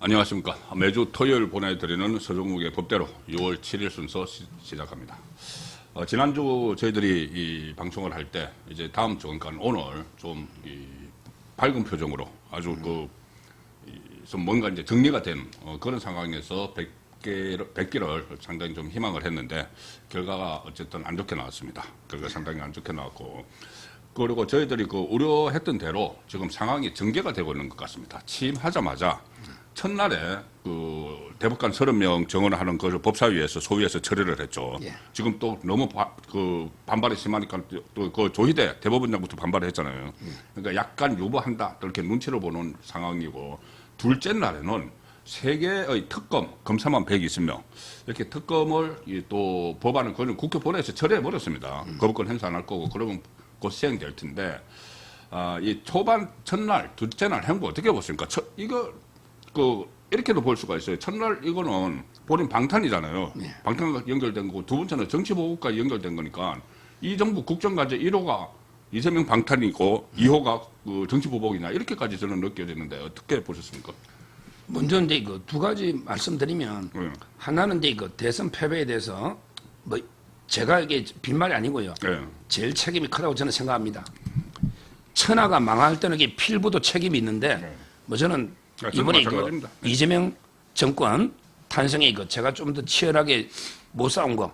안녕하십니까. 매주 토요일 보내드리는 서정욱의 법대로 6월 7일 순서 시작합니다. 지난주 저희들이 이 방송을 할 때 이제 다음 주, 그러니까 오늘 좀 밝은 표정으로 아주 좀 뭔가 이제 정리가 된 그런 상황에서 100기를 상당히 좀 희망을 했는데 결과가 어쨌든 안 좋게 나왔습니다. 결과가 상당히 안 좋게 나왔고, 그리고 저희들이 우려했던 대로 지금 상황이 전개가 되고 있는 것 같습니다. 취임하자마자 첫날에 대법관 30명 정원하는 것을 법사위에서 소위에서 처리를 했죠. 예. 지금 또 너무 반발이 심하니까 또 그 조희대 대법원장부터 반발을 했잖아요. 그러니까 약간 유보한다 이렇게 눈치를 보는 상황이고, 둘째 날에는 3개의 특검, 검사만 120명 이렇게 특검을 또 법안을 그냥 국회 본회의에서 처리해 버렸습니다. 거부권 행사 안 할 거고 그러면 곧 시행될 텐데, 이 초반 첫날, 둘째 날 행보 어떻게 보십니까? 이거 이렇게도 볼 수가 있어요. 첫날 이거는 본인 방탄이잖아요. 네. 방탄과 연결된 거고, 두 번째는 정치보복과 연결된 거니까 이 정부 국정과제 1호가 이재명 방탄이고 2호가 정치보복이냐 이렇게까지 저는 느껴지는데 어떻게 보셨습니까? 먼저 이제 두 가지 말씀드리면, 하나는 이제 대선 패배에 대해서 뭐 제가 이게 빈말이 아니고요. 제일 책임이 크다고 저는 생각합니다. 천하가 망할 때는 이게 필부도 책임이 있는데, 뭐 저는 이번에 이재명 정권 탄생에 제가 좀 더 치열하게 못 싸운 거,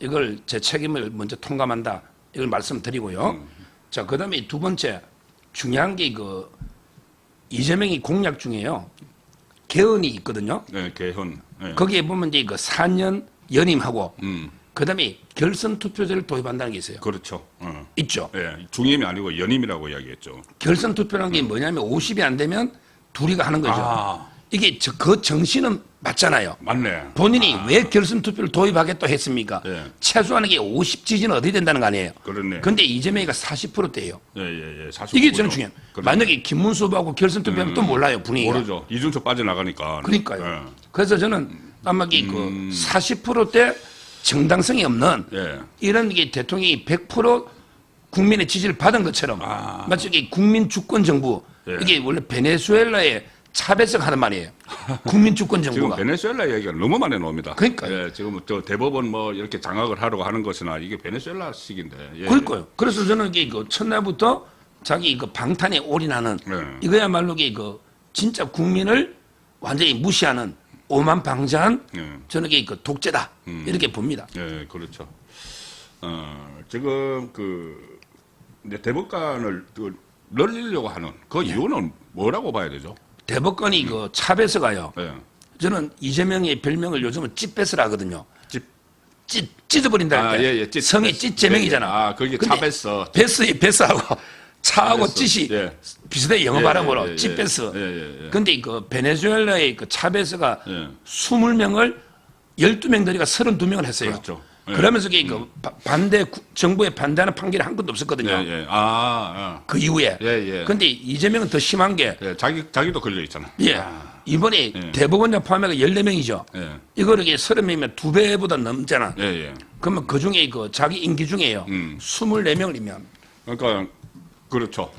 이걸 제 책임을 먼저 통감한다, 이걸 말씀드리고요. 자, 그 다음에 두 번째 중요한 게 이재명이 공약 중에요, 개헌이 있거든요. 네, 개헌. 네. 거기에 보면 이제 4년 연임하고, 그 다음에 결선 투표제를 도입한다는 게 있어요. 그렇죠. 있죠. 네, 중임이 아니고 연임이라고 이야기했죠. 결선 투표라는 게 뭐냐면 50이 안 되면 둘이가 하는 거죠. 이게 그 정신은 맞잖아요. 맞네. 본인이 왜 결선 투표를 도입하겠다 했습니까? 네. 최소한 이게 50 지지는 어디 된다는 거 아니에요. 그렇네. 근데 이재명이가 40%대예요. 예. 40%. 이게 저는 중요해요. 만약에 김문수 후보하고 결선 투표하면 또 몰라요, 분위기가. 모르죠. 이준석 빠져나가니까. 그러니까요. 네. 그래서 저는 아마 40%대 정당성이 없는 이런 게 대통령이 100% 국민의 지지를 받은 것처럼 마치 이게 국민 주권 정부, 이게 원래 베네수엘라의 차별성 하는 말이에요. 국민 주권 정부가. 지금 베네수엘라 얘기가 너무 많이 나옵니다. 그러니까요. 예, 지금 대법원 뭐 이렇게 장악을 하려고 하는 것이나 이게 베네수엘라식인데. 예. 그러니까요. 그래서 저는 이게 첫날부터 자기 방탄에 올인하는 이거야말로 진짜 국민을 완전히 무시하는 오만방자한 저는 이게 독재다 이렇게 봅니다. 예, 그렇죠. 지금 이제 대법관을 늘리려고 하는 그 이유는 뭐라고 봐야 되죠? 대법관이 차배서가요. 저는 이재명의 별명을 요즘은 찌배서라 하거든요. 찢어버린다. 성이 찌재명이잖아. 그게 차배서. 배서하고 차하고 찌이 비슷해, 영어 발음으로. 찌배서. 근데 베네수엘라의 차배서가 20명을 12명 들이가 32명을 했어요. 그렇죠. 그러면서 정부에 반대하는 판결이 한 건도 없었거든요. 그 이후에. 근데 이재명은 더 심한 게. 자기도 걸려 있잖아. 이번에 대법원장 포함해서 14명이죠. 이거를 30명이면 2배보다 넘잖아. 그러면 그 중에 자기 임기 중에요. 24명이면. 그러니까, 그렇죠.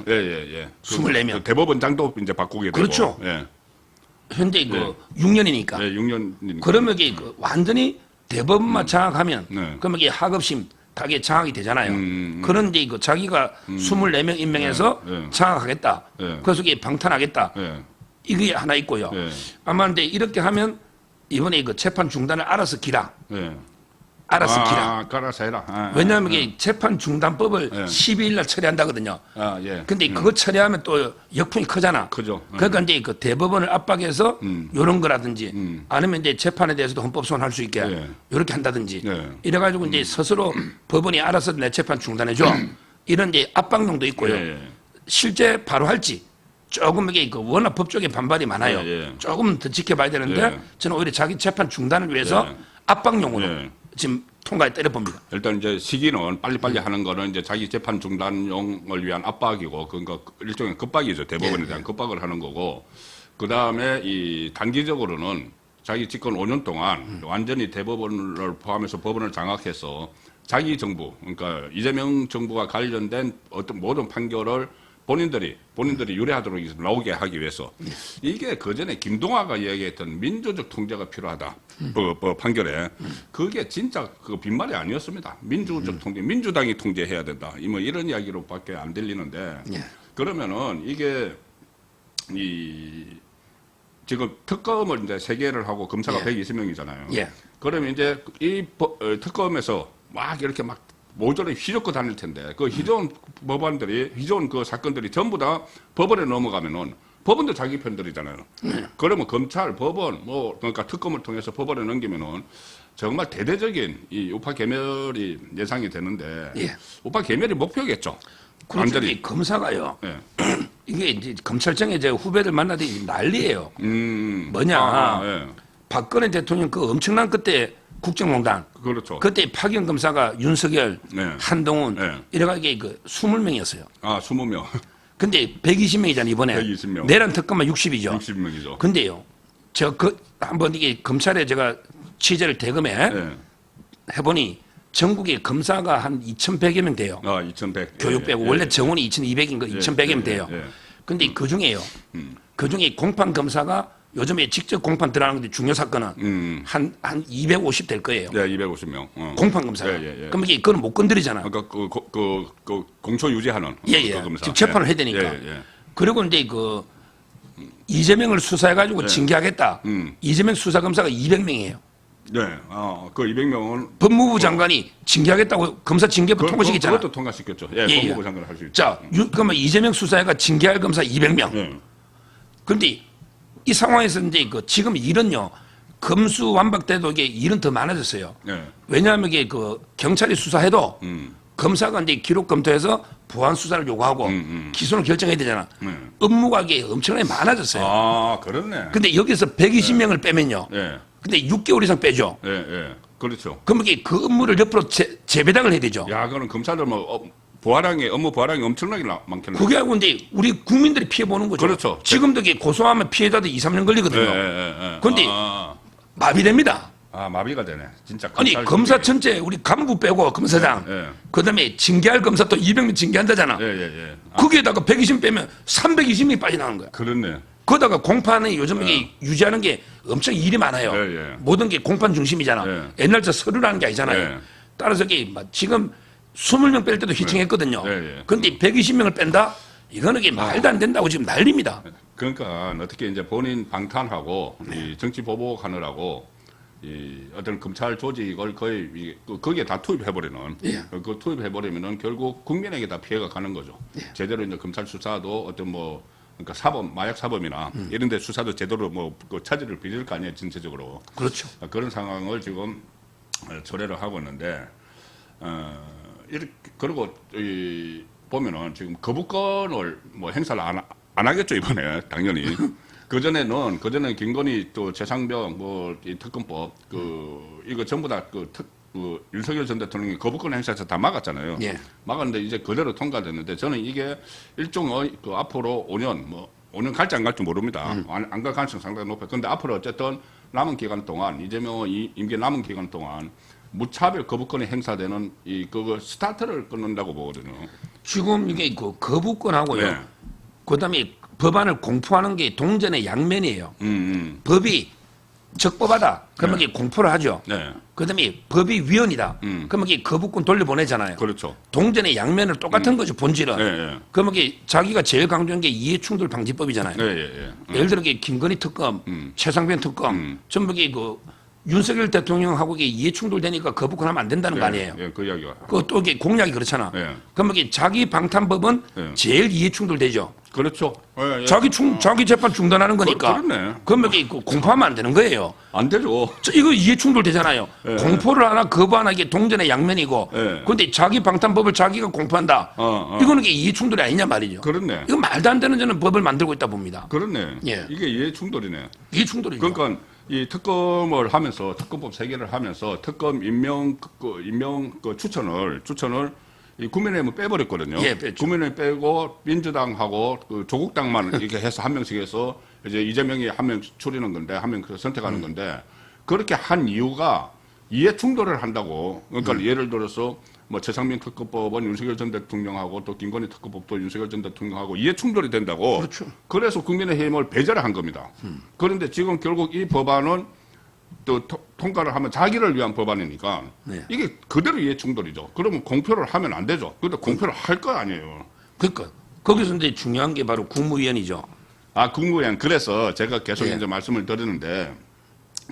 24명. 대법원장도 이제 바꾸게 되고. 그렇죠. 현재 6년이니까. 6년이니까. 그러면 이게 완전히 대법원만 장악하면 그러면 이게 하급심 다 장악이 되잖아요. 그런데 자기가 24명 임명해서 장악하겠다. 그래서 이게 방탄하겠다. 이게 하나 있고요. 아마 근데 이렇게 하면 이번에 재판 중단을 알아서 기라. 알아서 기라. 알아서 해라. 왜냐하면 이게 재판 중단법을 12일 날 처리한다거든요. 근데 그거 처리하면 또 역풍이 크잖아. 크죠. 그러니까 이제 대법원을 압박해서 이런 거라든지 아니면 이제 재판에 대해서도 헌법 소원할 수 있게 이렇게 한다든지 이래가지고 이제 스스로 법원이 알아서 내 재판 중단해줘. 이런 이제 압박용도 있고요. 실제 바로 할지 조금 이게 워낙 법조계 반발이 많아요. 조금 더 지켜봐야 되는데 저는 오히려 자기 재판 중단을 위해서 압박용으로 지금 통과에 때려봅니다. 일단 이제 시기는 빨리빨리 하는 거는 이제 자기 재판 중단용을 위한 압박이고, 그러니까 일종의 급박이죠. 대법원에 대한 급박을 하는 거고, 그 다음에 이 단기적으로는 자기 집권 5년 동안 완전히 대법원을 포함해서 법원을 장악해서 자기 정부, 그러니까 이재명 정부가 관련된 어떤 모든 판결을 본인들이 유리하도록 나오게 하기 위해서 이게 그전에 김동아가 이야기했던 민주적 통제가 필요하다. 판결에 그게 진짜 그 빈말이 아니었습니다. 민주적 통제, 민주당이 통제해야 된다. 뭐 이런 이야기로밖에 안 들리는데 예. 그러면은 이게 지금 특검을 이제 3개를 하고 검사가 예. 120명이잖아요. 예. 그러면 이제 이 특검에서 막 이렇게 막 모조리 휘젓고 다닐 텐데 그 휘저은 법안들이 휘저은 그 사건들이 전부 다 법원에 넘어가면은 법원도 자기 편들이잖아요. 그러면 검찰, 법원 뭐 그러니까 특검을 통해서 법원에 넘기면은 정말 대대적인 이 우파 개멸이 예상이 되는데 예. 우파 개멸이 목표겠죠. 그렇죠. 완전히. 이 검사가요. 예. 이게 이제 검찰청에 제 후배들 만나더니 난리예요. 뭐냐? 예. 박근혜 대통령 그 엄청난 그때 국정농단. 그렇죠. 그때 파견 검사가 윤석열, 네. 한동훈 네. 이래가지고 그 20명이었어요. 아, 20명. 근데 120명이잖아요 이번에. 120명. 내란 특검만 60이죠. 60명이죠. 근데요, 제가 한번 이게 검찰에 제가 취재를 대검에 네. 해보니 전국에 검사가 한 2,100여 명 돼요. 아, 2,100. 교육 빼고 원래 정원이 2,200인 거 2,100명 돼요. 근데 그 중에요. 그 중에 공판 검사가 요즘에 직접 공판 들어가는 게 중요 사건은 한 250 될 거예요. 네, 250명. 공판 검사가. 그럼 이게 그건 못 건드리잖아. 아까 그 공초 유지하는 예. 그 검사. 즉 재판을 해야 되니까. 예. 그리고 이제 그 이재명을 수사해가지고 징계하겠다. 이재명 수사검사가 200명이에요. 네. 그 200명은 법무부 장관이 징계하겠다고 검사 징계부 통과시켰잖아. 그것도 통과시켰죠. 예, 예. 법무부 장관을 할 수 있죠. 자, 그러면 이재명 수사가 징계할 검사 200명. 예. 그런데 이 상황에서 이제 그 지금 일은요. 검수완박돼도 이게 일은 더 많아졌어요. 예. 왜냐하면 이게 그 경찰이 수사해도 검사가 이제 기록 검토해서 보안 수사를 요구하고 기소를 결정해야 되잖아. 업무가 이게 엄청나게 많아졌어요. 아, 그렇네. 근데 여기서 120명을 빼면요. 예. 근데 6개월 이상 빼죠. 예. 그렇죠. 그럼 이게 그 업무를 옆으로 재배당을 해야 되죠. 야, 그럼 검사들 뭐 업무 부하량이 엄청나게 많겠네. 그게 하고 이제 우리 국민들이 피해 보는 거죠. 그렇죠. 지금도 이게 고소하면 피해자도 2, 3년 걸리거든요. 예. 근데 마비됩니다. 마비가 되네. 진짜. 아니 검사 전체 우리 간부 빼고 검사장 예. 그다음에 징계할 검사 또 200명 징계한다잖아. 예. 거기에다가 120 빼면 320명이 빠져나가는 거야. 그렇네. 거기다가 공판이 요즘 이게 유지하는 게 엄청 일이 많아요. 예. 모든 게 공판 중심이잖아. 예. 옛날 저 서류라는 게 아니잖아요. 예. 따라서 이게 지금 20명 뺄 때도 희청했거든요. 예. 그런데 120명을 뺀다? 이거는 이게 말도 안 된다고 지금 난립니다. 그러니까 어떻게 이제 본인 방탄하고 이 정치 보복하느라고 이 어떤 검찰 조직을 거의 거기에 다 투입해버리는 예. 그 투입해버리면은 결국 국민에게 다 피해가 가는 거죠. 제대로 이제 검찰 수사도 어떤 뭐 그러니까 사범 마약 사범이나 이런데 수사도 제대로 그 차질을 빚을 거 아니에요 전체적으로. 그렇죠. 그런 상황을 지금 초래를 하고 있는데 이렇게 그리고 보면은 지금 거부권을 뭐 행사를 안 하겠죠 이번에 당연히. 그전에는 김건희 또 최상병 이 특검법 이거 전부 다 윤석열 전 대통령이 거부권 행사해서 다 막았잖아요. 예. 막았는데 이제 그대로 통과됐는데 저는 이게 일종의 앞으로 5년 갈지 안 갈지 모릅니다. 안 갈 가능성 상당히 높아요. 근데 앞으로 어쨌든 남은 기간 동안 이재명의 임기 남은 기간 동안 무차별 거부권이 행사되는 그거 스타트를 끊는다고 보거든요. 지금 이게 그 거부권하고요. 네. 그다음에 법안을 공포하는 게 동전의 양면이에요. 법이 적법하다. 그러면 이게 공포를 하죠. 네. 그다음에 법이 위헌이다. 그러면 이게 거부권 돌려보내잖아요. 그렇죠. 동전의 양면을 똑같은 거죠 본질은. 예. 그러면 이게 자기가 제일 강조한 게 이해충돌 방지법이잖아요. 예. 예를 들어 이게 김건희 특검, 최상병 특검, 전부 이게 윤석열 대통령하고 이게 이해충돌 되니까 거부권하면 안 된다는 거 아니에요. 예, 그 이야기가. 또 이게 공약이 그렇잖아. 예. 그러면 이게 자기 방탄법은 예. 제일 이해충돌 되죠. 그렇죠. 예. 자기 재판 중단하는 거니까. 그렇네. 그러면 이게 공포하면 안 되는 거예요. 안 되죠. 이거 이해충돌 되잖아요. 예. 공포를 하나 거부 하나 이게 동전의 양면이고. 예. 그런데 자기 방탄법을 자기가 공포한다. 이거는 이게 이해충돌이 아니냐 말이죠. 그렇네. 이거 말도 안 되는 저는 법을 만들고 있다 봅니다. 그렇네. 예. 이게 이해 충돌이네. 이해충돌이죠. 그러니까 이 특검을 하면서 특검법 3개를 하면서 특검 임명 추천을 이 국민의힘은 빼버렸거든요. 예, 뺐죠. 국민의힘 빼고 민주당하고 조국당만 이렇게 해서 한 명씩 해서 이제 이재명이 한 명 추리는 건데 한 명 선택하는 건데 그렇게 한 이유가 이해 충돌을 한다고. 그러니까 예를 들어서 뭐 최상민 특검법은 윤석열 전 대통령하고 또 김건희 특검법도 윤석열 전 대통령하고 이해 충돌이 된다고. 그렇죠. 그래서 국민의힘을 배제를 한 겁니다. 그런데 지금 결국 이 법안은 또 통과를 하면 자기를 위한 법안이니까 네. 이게 그대로 이해 충돌이죠. 그러면 공표를 하면 안 되죠. 근데 공표를 할 거 아니에요. 그러니까 거기서 이제 중요한 게 바로 국무위원이죠. 아, 국무위원. 그래서 제가 계속 예. 이제 말씀을 드리는데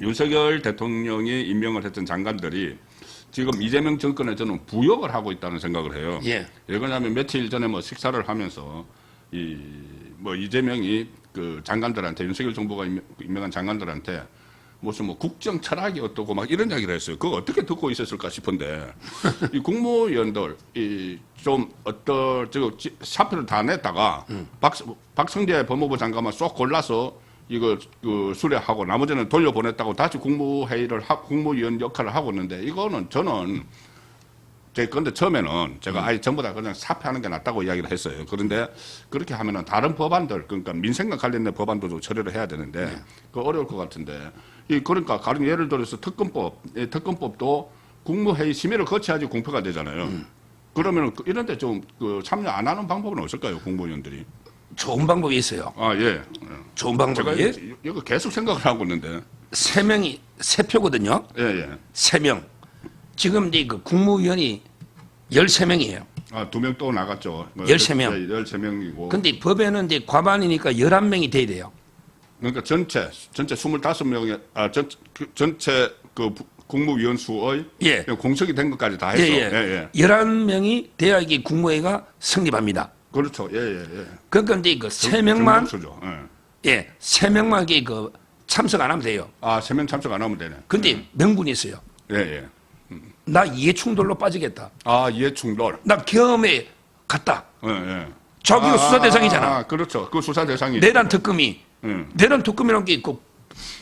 윤석열 대통령이 임명을 했던 장관들이 지금 이재명 정권에 저는 부역을 하고 있다는 생각을 해요. 예. 왜 그러냐면 며칠 전에 뭐 식사를 하면서 뭐 이재명이 그 장관들한테 윤석열 정부가 임명한 장관들한테 무슨 뭐 국정 철학이 어떻고 막 이런 이야기를 했어요. 그거 어떻게 듣고 있었을까 싶은데 이 국무위원들 좀 사표를 다 냈다가 박성재 법무부 장관만 쏙 골라서 이거 수뢰하고 나머지는 돌려보냈다고 다시 국무위원 역할을 하고 있는데 이거는 저는 근데 처음에는 제가 아예 전부 다 그냥 사퇴하는 게 낫다고 이야기를 했어요. 그런데 그렇게 하면은 다른 법안들, 그러니까 민생과 관련된 법안도 좀 처리를 해야 되는데, 그 어려울 것 같은데, 그러니까 가령 예를 들어서 특검법도 국무회의 심의를 거쳐야지 공표가 되잖아요. 그러면은 이런 데 좀 참여 안 하는 방법은 없을까요, 국무위원들이? 좋은 방법이 있어요. 아, 예. 좋은 제가 방법이 이거 계속 생각을 하고 있는데. 3명이 3표거든요. 예, 예. 3명. 지금 이제 그 국무위원이 13명이에요. 아, 2명 또 나갔죠. 13명. 13명이고. 근데 법에는 이제 과반이니까 11명이 돼야 돼요. 그러니까 전체 25명의 전체 국무위원 수의 예. 공석이 된 것까지 다 했어. 예. 11명이 돼야 이게 국무회의가 성립합니다. 그렇죠. 예. 그러니까 이제 그 3명만 정수죠. 예, 3명만 이게 그 참석 안 하면 돼요. 아, 3명 참석 안 하면 되네. 근데 명분이 있어요. 예. 나 이해 충돌로 빠지겠다. 아, 이해 충돌. 나 경험에 갔다. 예. 자기가 수사 대상이잖아. 아, 그렇죠. 그 수사 대상이. 내란 특검이. 내란 특검이라는 게 그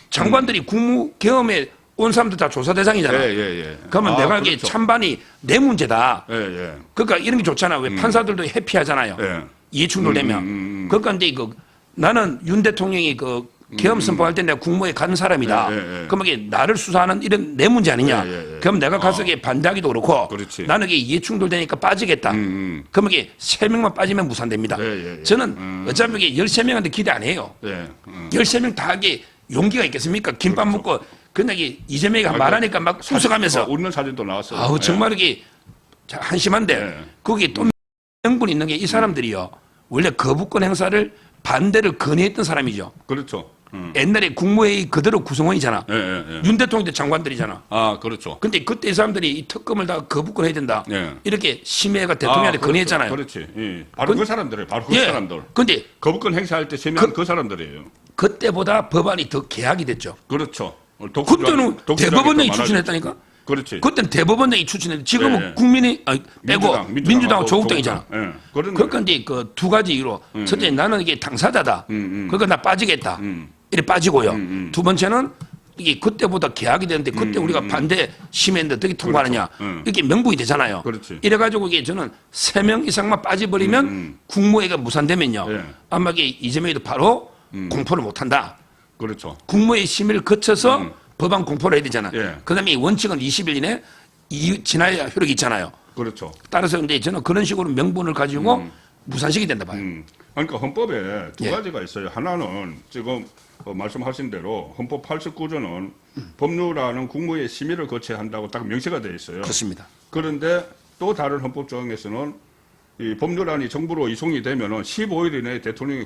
장관들이 국무 경험에 온 사람들 다 조사 대상이잖아. 예. 그러면 내가 이게 그렇죠. 찬반이 내 문제다. 예. 그러니까 이런 게 좋잖아. 왜 판사들도 해피하잖아요. 예. 이해 충돌되면. 그러니까 이제 나는 윤 대통령이 계엄 선포할 때 내가 국무회에 간 사람이다. 그럼 이게 나를 수사하는 이런 내 문제 아니냐. 그럼 내가 가서 이게 반대하기도 그렇고. 그렇지. 나는 이게 이해 충돌되니까 빠지겠다. 그럼 이게 3명만 빠지면 무산됩니다. 저는 어차피 이게 13명한테 기대 안 해요. 13명 다 하게 용기가 있겠습니까? 김밥 먹고 그냥 이재명이 말하니까 막 웃어가면서 웃는 사진도 나왔어요. 아우 정말 이게 한심한데 거기 또 명분이 있는 게 이 사람들이요. 원래 거부권 행사를 반대를 건의했던 사람이죠. 그렇죠. 옛날에 국무회의 그대로 구성원이잖아. 예. 윤 대통령 때 장관들이잖아. 아, 그렇죠. 근데 그때 이 사람들이 이 특검을 다 거부권 해야 된다. 예. 이렇게 심의회가 대통령한테 그렇죠. 건의했잖아요. 그렇지. 예. 바로 그 사람들이에요. 바로 그 예. 사람들. 근데 거부권 행사할 때 세명은 그 사람들이에요. 그때보다 법안이 더 개혁이 됐죠. 그렇죠. 그때는 대법원장이 추천했다니까. 그렇지. 그때는 대법원장이 추천했는데 지금은 국민이 빼고 민주당하고 조국당이잖아. 그러니까 이제 그 두 가지 이유로 첫째 나는 이게 당사자다. 그러니까 나 빠지겠다. 이래 빠지고요. 두 번째는 이게 그때보다 개혁이 되는데 그때 우리가 반대 심했는데 어떻게 통과하느냐. 이게 명분이 되잖아요. 그렇지. 이래가지고 이게 저는 3명 이상만 빠져버리면 국무회의가 무산되면요. 아마 이게 이재명이도 바로 공포를 못한다. 그렇죠. 국무회의 심의를 거쳐서 법안 공포를 해야 되잖아. 예. 그다음에 원칙은 20일 이내 지나야 효력이 있잖아요. 그렇죠. 따라서 근데 저는 그런 식으로 명분을 가지고 무산시켜야 된다 봐요. 그러니까 헌법에 두 예. 가지가 있어요. 하나는 지금 말씀하신 대로 헌법 89조는 법률안은 국무회의 심의를 거쳐야 한다고 딱 명시가 되어 있어요. 그렇습니다. 그런데 또 다른 헌법 조항에서는 이 법률안이 정부로 이송이 되면은 15일 이내에 대통령이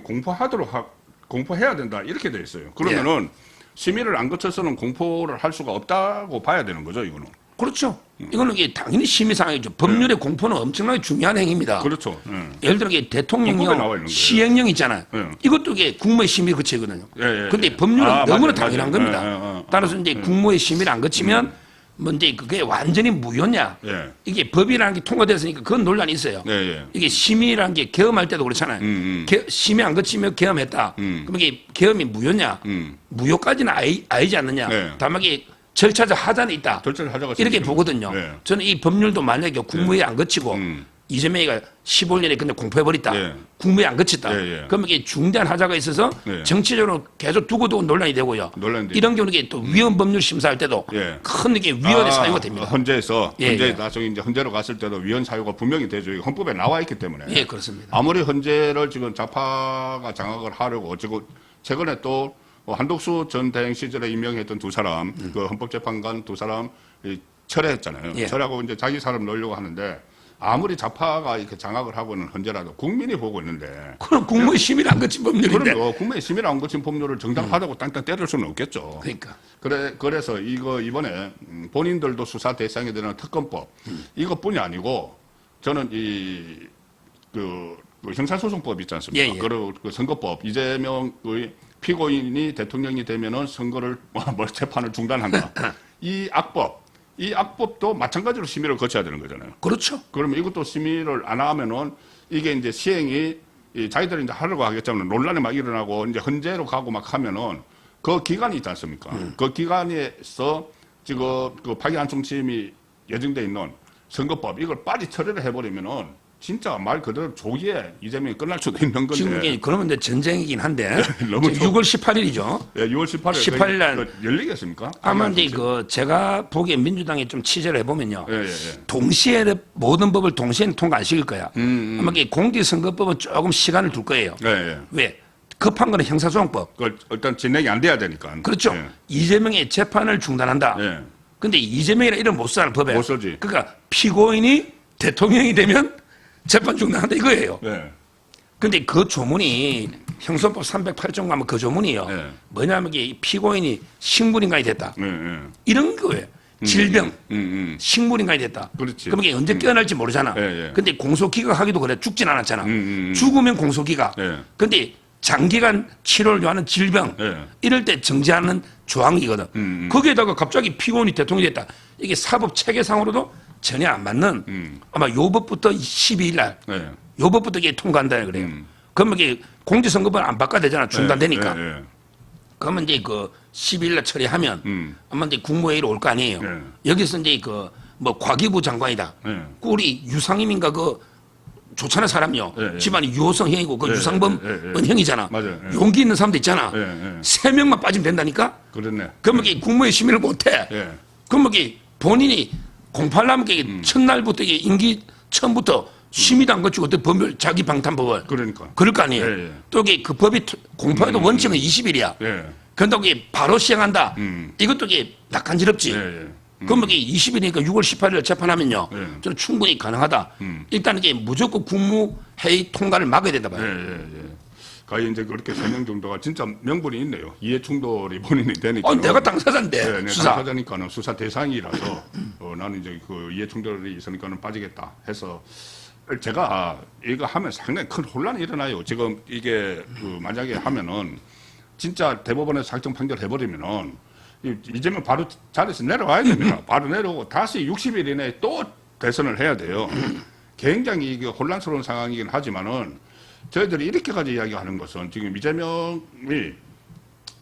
공포해야 된다 이렇게 되어 있어요. 그러면은 심의를 안 거쳐서는 공포를 할 수가 없다고 봐야 되는 거죠, 이거는. 그렇죠. 이거는 이게 당연히 심의 사항이죠. 법률의 공포는 엄청나게 중요한 행위입니다. 그렇죠. 예를 들어 이게 헌법에 나와 있는 대통령령 거예요. 시행령 있잖아요. 이것도 이게 국무회의 심의 거치거든요. 그런데 법률은 너무나 당연한 겁니다. 따라서 이제 국무회의 심의를 안 거치면 뭐 이제 그게 완전히 무효냐. 이게 법이라는 게 통과됐으니까 그건 논란이 있어요. 이게 심의라는 게 계엄할 때도 그렇잖아요. 심의 안 거치면 계엄했다. 그럼 이게 계엄이 무효냐. 무효까지는 아니지 않느냐. 다만 이게 절차적 하자는 있다. 절차적 하자가 이렇게 생기는 보거든요. 저는 이 법률도 만약에 국무회의 안 거치고 이재명이가 15년에 근데 공포해버렸다. 예. 국무에 안 거쳤다. 예, 예. 그러면 이게 중대한 하자가 있어서 예. 정치적으로 계속 두고두고 논란이 되고요. 논란이 이런 경우는 이게 또 위헌 법률 심사할 때도 예. 큰 이게 위헌의 사유가 됩니다. 헌재에서 예, 헌재 예. 나중에 이제 헌재로 갔을 때도 위헌 사유가 분명히 되죠. 이거 헌법에 나와 있기 때문에. 예, 그렇습니다. 아무리 헌재를 지금 좌파가 장악을 하려고 지금 최근에 또 한독수 전 대행 시절에 임명했던 두 사람, 그 헌법재판관 두 사람 철회했잖아요. 예. 철회하고 이제 자기 사람 넣으려고 하는데 아무리 좌파가 이렇게 장악을 하고 있는 헌재라도 국민이 보고 있는데 그럼 국무의 심의를 안 거친 법률인데. 그럼 국민의 심의를 안 거친 법률을 정당하다고 땅땅 때릴 수는 없겠죠. 그러니까. 그래서 이거 이번에 본인들도 수사 대상이 되는 특검법 이것뿐이 아니고 저는 그 형사소송법 있지 않습니까? 예, 예. 그리고 그 선거법 이재명의 피고인이 대통령이 되면은 선거를 재판을 중단한다. 이 악법도 마찬가지로 심의를 거쳐야 되는 거잖아요. 그렇죠. 그러면 이것도 심의를 안 하면은 이게 이제 시행이 자기들이 이제 하려고 하겠지만 논란이 막 일어나고 이제 헌재로 가고 막 하면은 그 기간이 있지 않습니까? 그 기간에서 지금 그 파기환송 취임이 예정돼 있는 선거법 이걸 빨리 처리를 해버리면은 진짜 말 그대로 조기에 이재명이 끝날 수도 있는 건데. 지금 이게 그러면 이제 전쟁이긴 한데 너무 6월 18일이죠. 예, 6월 18일 18일 날 열리겠습니까? 아마 이제 그 제가 보기에 민주당이 좀 취재를 해보면요. 예, 예, 예. 동시에 모든 법을 동시에 통과 안 시킬 거야. 아마 이게 공직선거법은 조금 시간을 둘 거예요. 예, 예. 왜? 급한 거는 형사소송법. 일단 진행이 안 돼야 되니까. 그렇죠. 예. 이재명의 재판을 중단한다. 예. 근데 이재명이라 이름 못 쓰는 법에. 못 쓰지. 그러니까 피고인이 대통령이 되면 재판 중단한다 이거예요. 예. 근데 그 조문이 형소법 308조 가면 그 조문이요. 네. 뭐냐면 이게 피고인이 식물인간이 됐다. 예, 예. 이런 거예요. 질병, 음. 식물인간이 됐다. 그렇지. 그럼 이게 언제 깨어날지 모르잖아. 예, 예. 근데 공소기각 하기도 그래. 죽진 않았잖아. 죽으면 공소기각. 예. 근데 장기간 치료를 요하는 질병 예. 이럴 때 정지하는 조항이거든. 거기에다가 갑자기 피고인이 대통령이 됐다. 이게 사법 체계상으로도 전혀 안 맞는 아마 요 법부터 12일 날 예. 요 법부터 이게 통과한다 그래요. 그러면 이게 공직선거법 안 바꿔야 되잖아. 중단되니까. 예, 예. 그러면 이제 그 10일 날 처리하면 아마 이제 국무회의로 올 거 아니에요. 예. 여기서 이제 그 뭐 과기부 장관이다. 예. 그 우리 유상임인가 그 좋잖아 사람이요. 예, 예. 집안이 유호성 형이고 그 예, 유상범 예, 예. 형이잖아. 맞아요. 예. 용기 있는 사람도 있잖아. 예, 예. 세 명만 빠지면 된다니까. 그렇네. 그러면 이게 국무회의 심의를 못해. 예. 그러면 이게 본인이 08나면 이게 첫날부터 이게 임기 처음부터 심의도 안 거치고 어떤 법률 자기 방탄법을 그러니까. 그럴 거 아니에요. 예, 예. 또 이게 그 법이 공포에도 원칙은 20일이야. 예. 그런다고 이게 바로 시행한다. 이것도 이게 낙한지럽지. 예, 예. 그러면 이게 20일이니까 6월 18일 재판하면요. 예. 저는 충분히 가능하다. 일단 이게 무조건 국무회의 통과를 막아야 된다 봐요. 예, 예. 거의 이제 그렇게 3명 정도가 진짜 명분이 있네요. 이해 충돌이 본인이 되니까. 내가 당사자인데 네, 네, 수사. 당사자니까는 수사 대상이라서 나는 이제 그 이해 충돌이 있으니까는 빠지겠다 해서 제가 이거 하면 상당히 큰 혼란이 일어나요. 지금 이게 그 만약에 하면은 진짜 대법원에서 확정 판결 해버리면은 이재명 바로 자리에서 내려와야 됩니다. 바로 내려오고 다시 60일 이내에 또 대선을 해야 돼요. 굉장히 이게 혼란스러운 상황이긴 하지만은 저희들이 이렇게까지 이야기하는 것은 지금 이재명이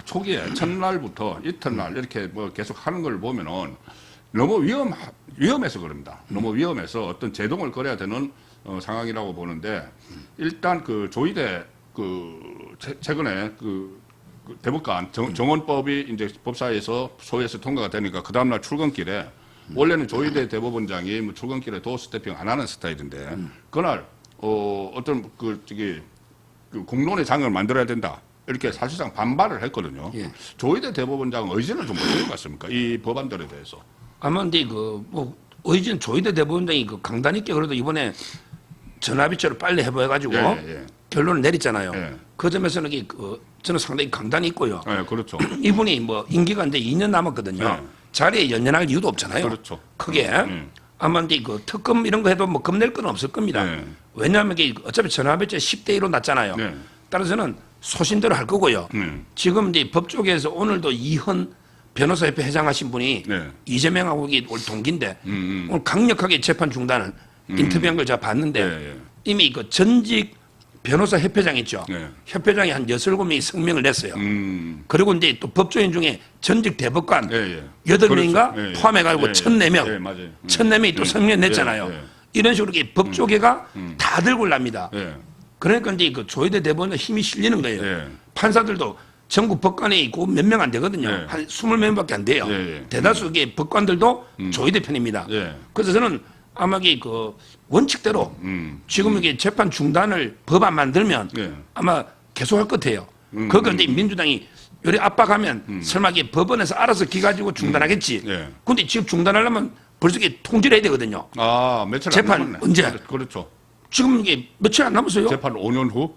초기에 첫날부터 이튿날 이렇게 뭐 계속 하는 걸 보면은 너무 위험해서 그럽니다. 너무 위험해서 어떤 제동을 걸어야 되는 상황이라고 보는데 일단 그 조희대 최근에 그 대법관 정원법이 이제 법사위에서 소위에서 통과가 되니까 그 다음날 출근길에 원래는 조희대 대법원장이 뭐 출근길에 도어 스태핑 안 하는 스타일인데 그날 어떤 그 공론의 장을 만들어야 된다. 이렇게 사실상 반발을 했거든요. 예. 조희대 대법원장은 의지는 좀 못한 것 같습니까? 이 법안들에 대해서. 아마 근데 의진 조희대 대법원장이 그 강단 있게 그래도 이번에 전화비처럼 빨리 해봐가지고 예. 결론을 내렸잖아요. 예. 그 점에서는 저는 상당히 강단이 있고요. 네, 그렇죠. 이분이 뭐 임기가 이제 2년 남았거든요. 네. 자리에 연연할 이유도 없잖아요. 그렇죠. 크게. 아마 이제 그 특검 이런 거 해도 뭐 겁낼 건 없을 겁니다. 네. 왜냐하면 이게 어차피 전화배치 10대 1로 났잖아요. 네. 따라서는 소신대로 할 거고요. 지금 이제 법조계에서 오늘도 이현 변호사협회 회장하신 분이 네. 이재명하고 이게 올 동기인데 오늘 강력하게 재판 중단을 인터뷰한 걸 제가 봤는데 네. 이미 그 전직 변호사 협회장 있죠. 네. 협회장이 한 6-7명이 성명을 냈어요. 그리고 이제 또 법조인 중에 전직 대법관 예. 8명인가 그렇죠. 예. 포함해가지고 예. 1,004명. 예, 맞아요. 1,004명이 또 성명 냈잖아요. 예. 이런 식으로 이렇게 법조계가 다 들고 올랍니다. 예. 그러니까 이제 그 조희대 대법원에 힘이 실리는 거예요. 예. 판사들도 전국 법관에 있고 몇 명 안 되거든요. 예. 한 20명밖에 안 돼요. 예. 대다수의 법관들도 조희대 편입니다. 예. 그래서 저는 아마 그 원칙대로 지금 이게 재판 중단을 법 안 만들면 예. 아마 계속할 것 같아요. 그런데 민주당이 요리 압박하면 설마 이게 법원에서 알아서 기 가지고 중단하겠지. 예. 근데 지금 중단하려면 벌써 이게 통지를 해야 되거든요. 아, 며칠 재판 안 남았네. 언제? 그렇죠. 지금 이게 며칠 안 남았어요. 재판 5년 후?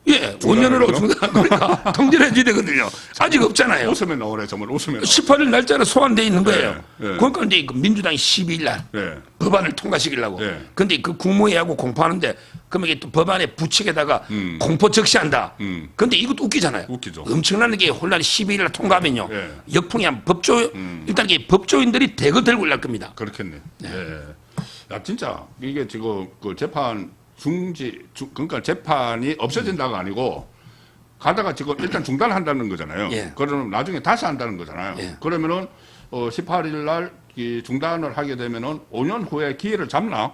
예, 5년으로 중단, 그러니까 통지를 해줘야 되거든요. 아직 없잖아요. 웃으면 나오네, 정말 웃으면. 18일 날짜로 소환돼 있는 거예요. 예, 예. 그러니까 이제 그 민주당이 12일 날 예. 법안을 통과시키려고. 예. 근데 그 국무회의하고 공포하는데 그러면 이게 또 법안에 부칙에다가 공포 적시한다. 근데 이것도 웃기잖아요. 웃기죠. 엄청난 게 혼란이 12일 날 통과하면요. 예. 역풍이 한 일단 이게 법조인들이 대거 들고 올랄 겁니다. 그렇겠네. 예. 야, 진짜 이게 지금 그 재판 그러니까 재판이 없어진다가 아니고 가다가 지금 일단 중단한다는 거잖아요. 예. 그러면 나중에 다시 한다는 거잖아요. 예. 그러면은 18일 날 이 중단을 하게 되면은 5년 후에 기회를 잡나?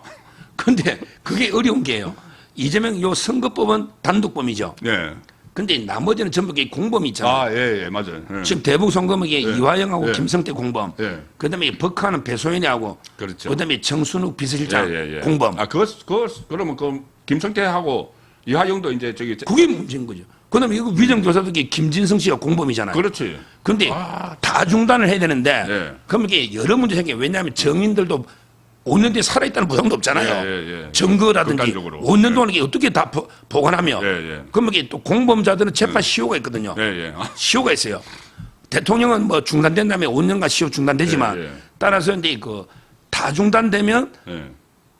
근데 그게 어려운 게요. 이재명 요 선거법은 단독범이죠. 예. 근데 나머지는 전부 이게 공범이 있잖아요. 아, 예, 예, 맞아요. 예. 지금 대북 선거목에 이화영하고 예. 김성태 공범, 예. 그다음에 법카는 배소연이하고, 그렇죠. 그다음에 정순욱 비서실장 예. 공범. 아, 그러면 그 김성태하고 이하영도 이제 저기 그게 문제인 거죠. 그다음에 이거 위정교사도 이게 김진성 씨가 공범이잖아요. 그렇지. 근데 다 중단을 해야 되는데, 예. 그럼 이게 여러 문제 생겨요. 왜냐하면 정인들도 5년 뒤에 살아있다는 보장도 없잖아요. 예. 증거라든지 극단적으로. 5년 동안 이게 어떻게 다 보관하며. 예. 그럼 이게 또 공범자들은 재판 시효가 있거든요. 예. 아, 시효가 있어요. 대통령은 뭐 중단된 다음에 5년간 시효 중단되지만 예. 따라서 이제 그 다 중단되면 예.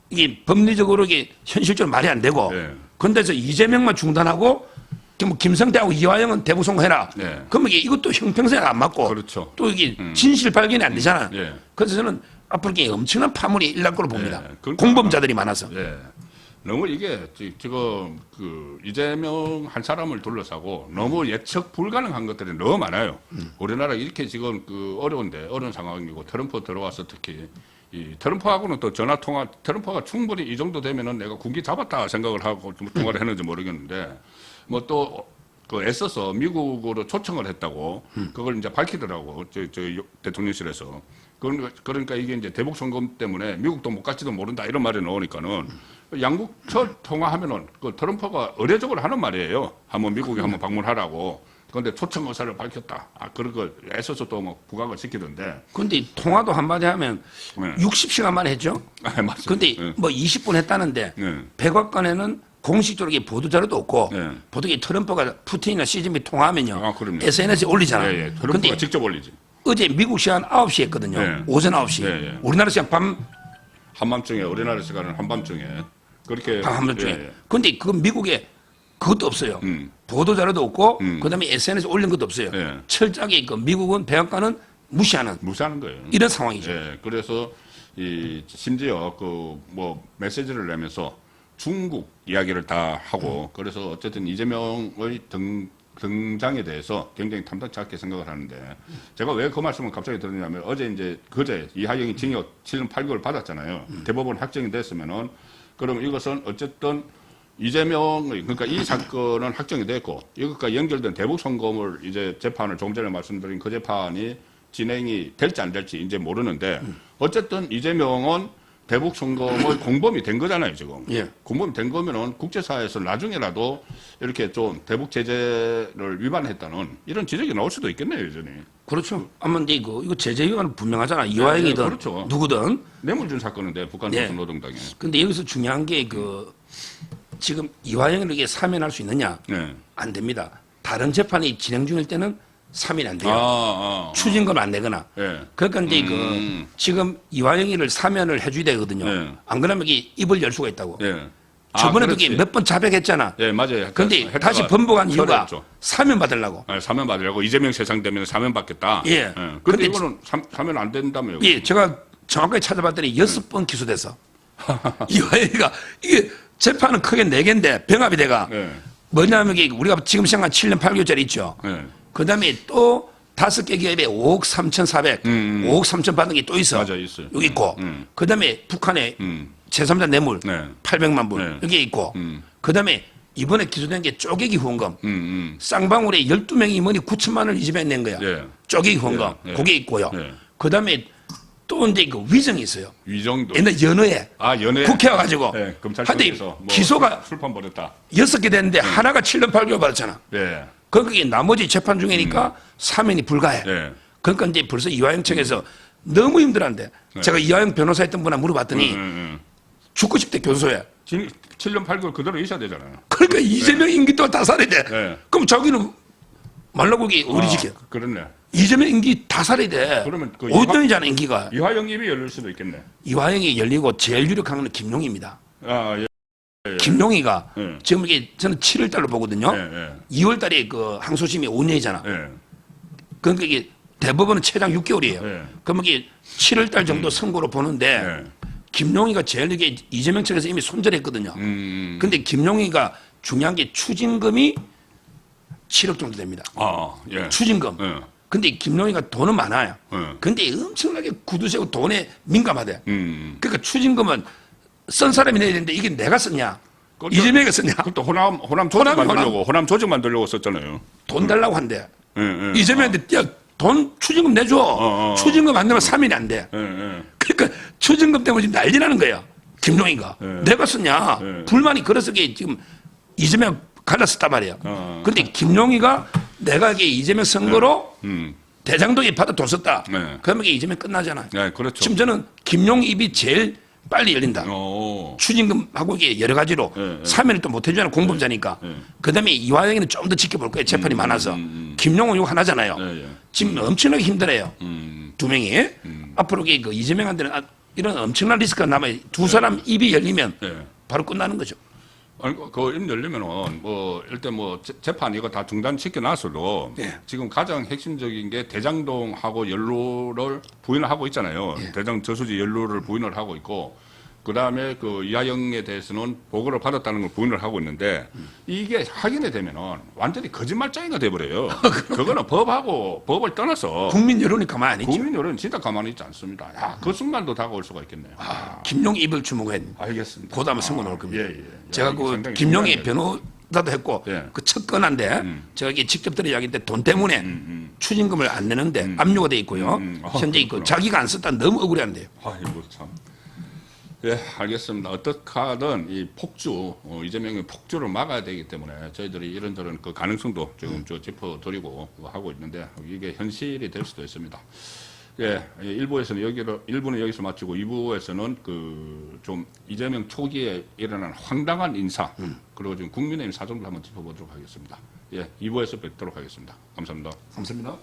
이게 법리적으로 이게 현실적으로 말이 안 되고 예. 근데서 이재명만 중단하고 뭐 김성태하고 이화영은 대북 선거해라. 예. 그러면 이게 이것도 형평성에 안 맞고 그렇죠. 또 이게 진실 발견이 안 되잖아. 예. 그래서 저는 앞으로 이게 엄청난 파문이 일날 거로 봅니다. 그러니까 공범자들이 많아서. 예. 너무 이게 지금 그 이재명 한 사람을 둘러싸고 너무 예측 불가능한 것들이 너무 많아요. 우리나라 이렇게 지금 그 어려운 상황이고 트럼프 들어와서 특히 이 트럼프하고는 또 전화 통화 트럼프가 충분히 이 정도 되면은 내가 군기 잡았다 생각을 하고 좀 통화를 했는지 모르겠는데 뭐 또 그 애써서 미국으로 초청을 했다고 그걸 이제 밝히더라고 저 대통령실에서. 그러니까 이게 이제 대북 선거 때문에 미국도 못 갈지도 모른다 이런 말이 나오니까는 양국 통화하면은 그 트럼프가 의례적으로 하는 말이에요. 한번 미국에 한번 방문하라고. 그런데 초청 의사를 밝혔다. 아, 그런 걸 애써서 또 뭐 부각을 시키던데. 근데 통화도 한마디 하면 네. 60시간 만에 했죠. 아, 맞아요. 근데 네. 뭐 20분 했다는데 네. 백악관에는 공식적으로 이게 보도자료도 없고 네. 보통 이 트럼프가 푸틴이나 시진핑 통화하면요. 아, 그럼요. SNS에 올리잖아요. 예. 트럼프가 근데 직접 올리지. 어제 미국 시간 9시 했거든요. 네. 오전 9시. 예. 우리나라 시간 밤 한밤중에 우리나라 시간은 한밤중에 그렇게 한밤중에. 예. 근데 그 미국에 그것도 없어요. 보도자료도 없고 그다음에 SNS에 올린 것도 없어요. 예. 철저하게 그 미국은 백악관은 무시하는 무시하는 거예요. 이런 상황이죠. 예. 그래서 이 심지어 그 뭐 메시지를 내면서 중국 이야기를 다 하고 그래서 어쨌든 이재명의 등장에 대해서 굉장히 탐탁치 않게 생각을 하는데 제가 왜 그 말씀을 갑자기 들었냐면 어제 이제 그제 이하영이 징역 7년 8개월 받았잖아요. 대법원 확정이 됐으면은 그럼 이것은 어쨌든 이재명의 그러니까 이 사건은 확정이 됐고 이것과 연결된 대북 선거물 이제 재판을 조금 전에 말씀드린 그 재판이 진행이 될지 안 될지 이제 모르는데 어쨌든 이재명은 대북 선거물 공범이 된 거잖아요 지금. 예. 공범이 된 거면은 국제사회에서 나중에라도 이렇게 좀 대북 제재를 위반했다는 이런 지적이 나올 수도 있겠네요 여전히. 그렇죠. 아마 근데 이거 제재 위반은 분명하잖아. 이화영이든 그렇죠. 누구든. 뇌물준 사건인데 북한 예. 조선노동당에. 근데 여기서 중요한 게 그 지금 이화영을 이게 사면할 수 있느냐? 네. 안 됩니다. 다른 재판이 진행 중일 때는 사면이 안 돼요. 추징금 안 내거나. 예. 그러니까 이제 그 지금 이화영이를 사면을 해줘야 되거든요. 네. 안 그러면 이게 입을 열 수가 있다고. 예. 저번에도 그렇지. 몇 번 자백했잖아. 예, 맞아요. 근데 했다가 다시 번복한 이유가 철회했죠. 사면 받으려고. 아, 사면 받으려고 이재명 세상 되면 사면 받겠다. 예. 근데 근데 이거는 사면 안 된다며요. 예, 제가 정확하게 찾아봤더니 6번 기소됐어. 이화영이가 이게 재판은 크게 4개인데 병합이 돼가 예. 뭐냐면 이게 우리가 지금 생각한 7년 8개월짜리 있죠. 예. 그다음에 또 5개 기업에 5억 3,400, 5억 3천 받는 게 또 있어. 맞아, 있어요. 여기 있고. 그다음에 북한에 제3자 뇌물 네. 800만 불 네. 여기에 있고 그다음에 이번에 기소된 게 쪼개기 후원금 쌍방울에 12명의 임원이 9천만 원을 이재명이 낸 거야. 예. 쪼개기 후원금 예. 예. 그게 있고요. 예. 그다음에 또 이제 그 위정이 있어요. 위정도. 옛날 연어에 연애. 국회 와가지고 네, 한데 검찰청에서 뭐 기소가 술판 벌였다. 6개 됐는데 하나가 7년 8개월 받았잖아. 예. 거기에 나머지 재판 중이니까 사면이 불가해. 예. 그러니까 이제 벌써 이화영 측에서 너무 힘들한데 제가 이화영 변호사 했던 분한테 물어봤더니 죽고 싶대 교도소에. 7년 8개월 그대로 있어야 되잖아요. 그러니까 이재명 임기 또한 다 살해야 돼. 네. 그럼 자기는 말라고기 어디 지켜? 그렇네. 이재명 임기 다 살해야 돼. 그러면 그 5년이잖아 임기가. 이화영 입이 열릴 수도 있겠네. 이화영이 열리고 제일 유력한 건 김용희입니다. 예. 김용희가 예. 지금 이게 저는 7월 달로 보거든요. 예. 2월 달에 그 항소심이 5년이잖아. 예. 그러니까 이게 대법원은 최장 6개월이에요. 예. 그럼 이게 7월 달 정도 선고로 보는데 예. 김용희가 제일 이게 이재명 측에서 이미 손절했거든요. 근데 김용희가 중요한 게 추징금이 7억 정도 됩니다. 예. 추징금. 예. 근데 김용희가 돈은 많아요. 예. 근데 엄청나게 구두쇠고 돈에 민감하대. 음. 그러니까 추징금은 쓴 사람이 내야 되는데 이게 내가 썼냐? 그것도- 이재명이가 썼냐? 그것도 호남 조직 호남. 만들려고 호남 조직 만들려고 썼잖아요. 돈 달라고 한대. 예. 이재명한테 야, 돈 추징금 내줘. 추징금 안 내면 3일이 안 돼. 예. 그러니까 추징금 때문에 지금 난리 나는 거야. 김용희가. 내가 썼냐. 불만이 그래서 이게 지금 이재명 갈랐었단 말이야. 근데 김용희가 내가 이게 이재명 선거로 대장동에 받아 돈 썼다. 네. 그러면 이게 이재명 끝나잖아. 네, 그렇죠. 지금 저는 김용희 입이 제일 빨리 열린다. 추징금하고 이게 여러 가지로 네. 사면을 또 못 해주잖아. 공범자니까. 그다음에 이화영이는 좀 더 지켜볼 거예요. 재판이 많아서. 김용은 이거 하나잖아요. 네. 지금 엄청나게 힘들어요. 두 명이. 앞으로 그 이재명한테는 이런 엄청난 리스크가 남아요. 두 사람 입이 열리면 네. 바로 끝나는 거죠. 아니, 입 열리면은, 일단 재판 이거 다 중단시켜 놨어도, 예. 지금 가장 핵심적인 게 대장동하고 연루를 부인을 하고 있잖아요. 예. 대장 저수지 연루를 부인을 하고 있고, 그 다음에 그 이하영에 대해서는 보고를 받았다는 걸 부인을 하고 있는데, 이게 확인이 되면은 완전히 거짓말쟁이가 돼버려요. 그거는 법을 떠나서, 국민 여론이 가만히 안 있죠. 국민 여론은 진짜 가만히 있지 않습니다. 그 순간도 다가올 수가 있겠네요. 김용희 입을 주목해. 알겠습니다. 곧 한번 선고 나올 겁니다. 예. 제가 이게 그 상당히 김용희 중요한 변호사도 했고 예. 그 첫 건한데 제가 이게 직접 들은 이야기인데 돈 때문에 추징금을 안 내는데 압류가 돼 있고요. 현재 있고 그렇구나. 자기가 안 썼다 너무 억울해한대요. 아이고 참. 예, 알겠습니다. 어떻게 하든 이 이재명의 폭주를 막아야 되기 때문에 저희들이 이런저런 그 가능성도 지금 짚어드리고 하고 있는데 이게 현실이 될 수도 있습니다. 예, 1부는 여기서 마치고 2부에서는 좀 이재명 초기에 일어난 황당한 인사 그리고 지금 국민의힘 사정도 한번 짚어보도록 하겠습니다. 예, 2부에서 뵙도록 하겠습니다. 감사합니다. 감사합니다.